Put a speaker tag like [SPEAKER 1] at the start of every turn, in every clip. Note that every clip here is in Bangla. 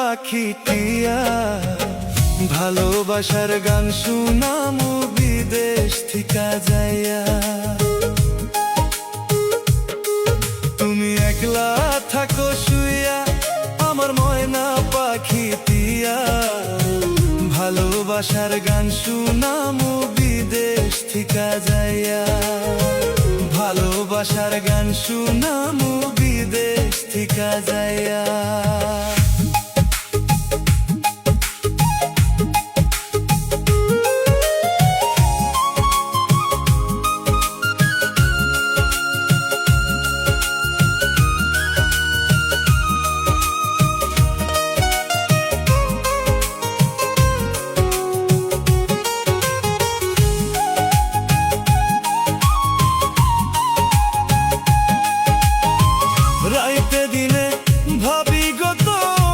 [SPEAKER 1] পাখি টিয়া, ভালোবাসার গান শুনামু বিদেশ থিকা যাইয়া। তুমি একলা থাকো শুইয়া আমার ময়না পাখি টিয়া, ভালোবাসার গান শুনামু বিদেশ থিকা যাইয়া। ভালোবাসার গান শুনামু বিদেশ থিকা যাইয়া। রাইতে দিনে ভাবি গো তোমায়,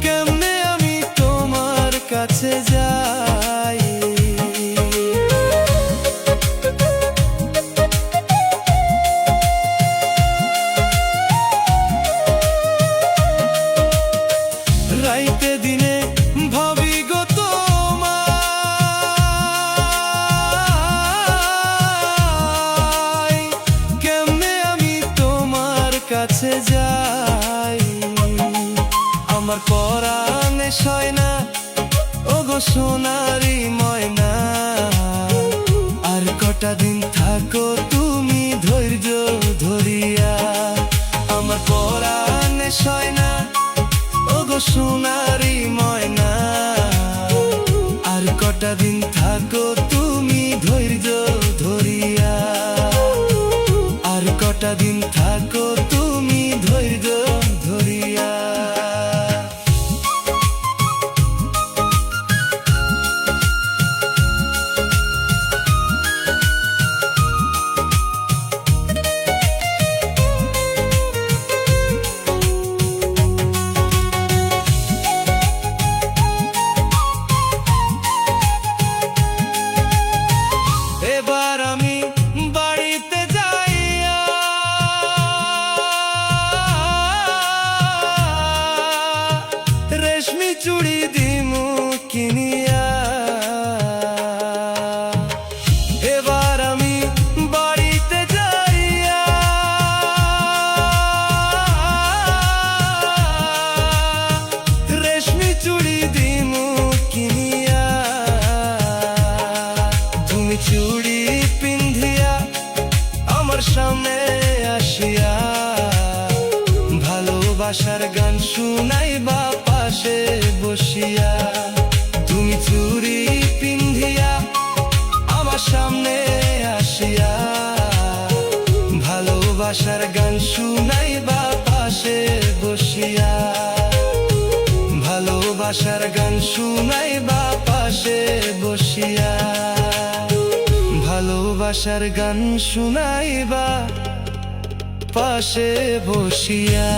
[SPEAKER 1] কেমনে আমি তোমার কাছে যাই। রাইতে দিনে ভাবি গো কাছে যাই। আমার পরাণে সয় না ওগো সোনারি ময়না, আর কটা দিন থাকো তুমি ধৈর্য ধরিয়া। আমার পরাণে সয় না ওগো সোনারি ময়না, আর কটা দিন থাকো তুমি ধৈর্য ধরিয়া। আর কটা দিন থাকো তুমি ধৈর্য ধরিয়া। এবার আমি বাড়িতে যাইয়া রেশমি চুড়ি দিমু কিনিয়া। এবার আমি বাড়িতে যাইয়া রেশমি চুড়ি দিমু কিনিয়া। তুমি চুড়ি পিন্ধিয়া আমার সামনে আসিয়া, ভালোবাসার গান শুনাইবা পাশে বসিয়া। তুমি চুড়ি পিন্ধিয়া আমার সামনে আসিয়া, ভালোবাসার গান শুনাইবা পাশে বসিয়া। ভালোবাসার গান শুনাইবা পাশে বসিয়া। ভালোবাসার গান শুনাইবা পাশে বসিয়া।